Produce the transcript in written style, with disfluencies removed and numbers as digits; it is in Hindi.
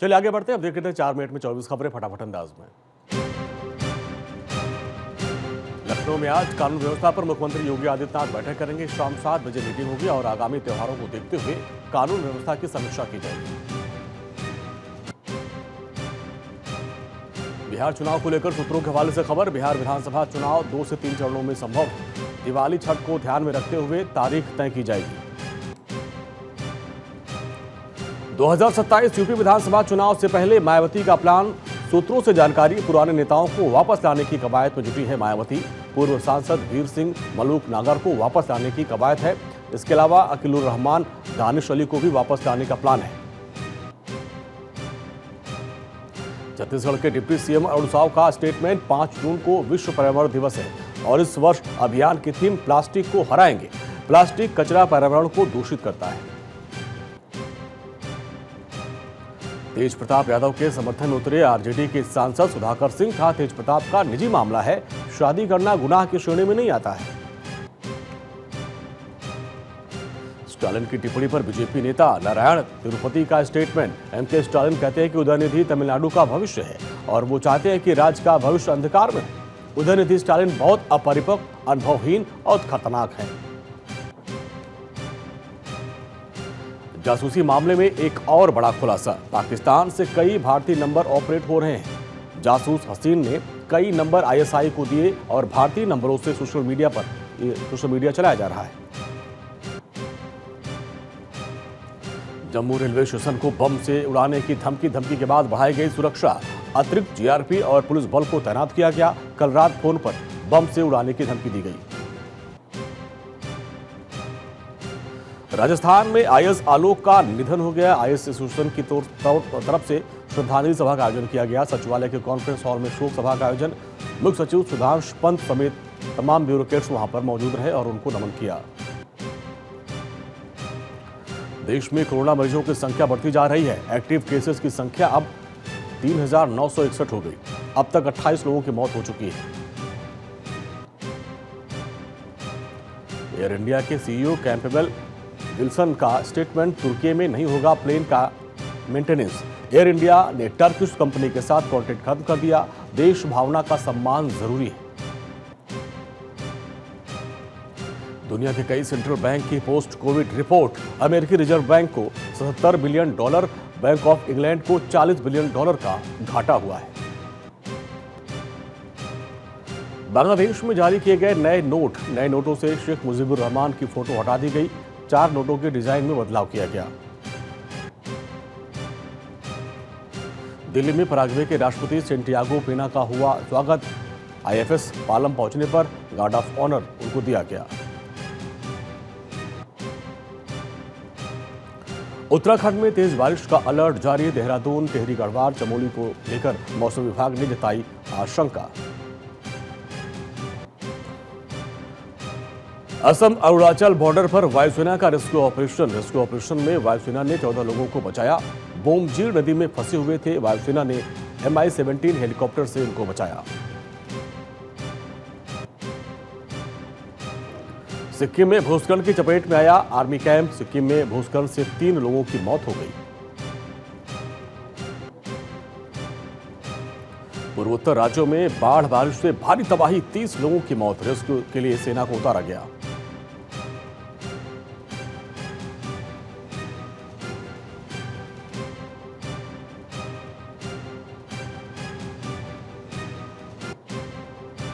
चलिए आगे बढ़ते हैं। अब देखते हैं 4 मिनट में 24 खबरें फटाफट अंदाज में। लखनऊ में आज कानून व्यवस्था पर मुख्यमंत्री योगी आदित्यनाथ बैठक करेंगे। शाम 7 बजे मीटिंग होगी और आगामी त्योहारों को देखते हुए कानून व्यवस्था की समीक्षा की जाएगी। बिहार चुनाव को लेकर सूत्रों के हवाले से खबर। बिहार विधानसभा चुनाव 2 से 3 चरणों में संभव। दिवाली छठ को ध्यान में रखते हुए तारीख तय की जाएगी। 2027 यूपी विधानसभा चुनाव से पहले मायावती का प्लान। सूत्रों से जानकारी, पुराने नेताओं को वापस लाने की कवायद में जुटी है मायावती। पूर्व सांसद वीर सिंह मलूक नागर को वापस लाने की कवायद है। इसके अलावा अकीलुर रहमान, दानिश अली को भी वापस लाने का प्लान है। छत्तीसगढ़ के डिप्टी सीएम अरुण साव का स्टेटमेंट। 5 जून को विश्व पर्यावरण दिवस है और इस वर्ष अभियान की थीम प्लास्टिक को हराएंगे। प्लास्टिक कचरा पर्यावरण को दूषित करता है। तेज प्रताप यादव के समर्थन में उतरे आरजेडी के सांसद सुधाकर सिंह। कहा, तेज प्रताप का निजी मामला है, शादी करना गुनाह की श्रेणी में नहीं आता है। स्टालिन की टिप्पणी पर बीजेपी नेता नारायण तिरुपति का स्टेटमेंट। एमके स्टालिन कहते हैं कि उदयनिधि तमिलनाडु का भविष्य है और वो चाहते हैं कि राज्य का भविष्य अंधकार में हो। उदयनिधि स्टालिन बहुत अपरिपक्व, अनुभवहीन और खतरनाक है। जासूसी मामले में एक और बड़ा खुलासा। पाकिस्तान से कई भारतीय नंबर ऑपरेट हो रहे हैं। जासूस हसीन ने कई नंबर आईएसआई को दिए और भारतीय नंबरों से सोशल मीडिया चलाया जा रहा है। जम्मू रेलवे स्टेशन को बम से उड़ाने की धमकी के बाद बढ़ाई गई सुरक्षा। अतिरिक्त जीआरपी और पुलिस बल को तैनात किया गया। कल रात फोन पर बम से उड़ाने की धमकी दी गई। राजस्थान में आईएएस आलोक का निधन हो गया। आईएएस एसोसिएशन की तरफ से श्रद्धांजलि सभा का आयोजन किया गया। सचिवालय के कॉन्फ्रेंस हॉल में शोक सभा का आयोजन। मुख्य सचिव सुधांश पंत समेत तमाम ब्यूरोक्रेट्स वहां पर मौजूद रहे और उनको नमन किया। देश में कोरोना मरीजों की संख्या बढ़ती जा रही है। एक्टिव केसेस की संख्या अब 3,961 हो गई। अब तक 28 लोगों की मौत हो चुकी है। एयर इंडिया के सीईओ कैंपेबल विल्सन का स्टेटमेंट। तुर्की में नहीं होगा प्लेन का मेंटेनेंस। एयर इंडिया ने टर्किश कंपनी के साथ कॉन्ट्रैक्ट खत्म कर दिया। देश भावना का सम्मान जरूरी है। दुनिया के कई सेंट्रल बैंक की पोस्ट कोविड रिपोर्ट। अमेरिकी रिजर्व बैंक को $77 बिलियन, बैंक ऑफ इंग्लैंड को $40 बिलियन का घाटा हुआ है। बांग्लादेश में जारी किए गए नए नोटों से शेख मुजीबुर रहमान की फोटो हटा दी गई। 4 नोटों के डिजाइन में बदलाव किया गया। दिल्ली में पराग्वे के राष्ट्रपति सेंटियागो पेना का हुआ स्वागत। आईएफएस पालम पहुंचने पर गार्ड ऑफ ऑनर उनको दिया गया। उत्तराखंड में तेज बारिश का अलर्ट जारी। देहरादून, टिहरी, गढ़वाल, चमोली को लेकर मौसम विभाग ने जताई आशंका। असम अरुणाचल बॉर्डर पर वायुसेना का रेस्क्यू ऑपरेशन में वायुसेना ने 14 लोगों को बचाया। बोमजीर नदी में फंसे हुए थे। वायुसेना ने MI-17 हेलीकॉप्टर से उनको बचाया। सिक्किम में भूस्खलन की चपेट में आया आर्मी कैंप। सिक्किम में भूस्खलन से 3 लोगों की मौत हो गई। पूर्वोत्तर राज्यों में बाढ़ बारिश से भारी तबाही, 30 लोगों की मौत। रेस्क्यू के लिए सेना को उतारा गया।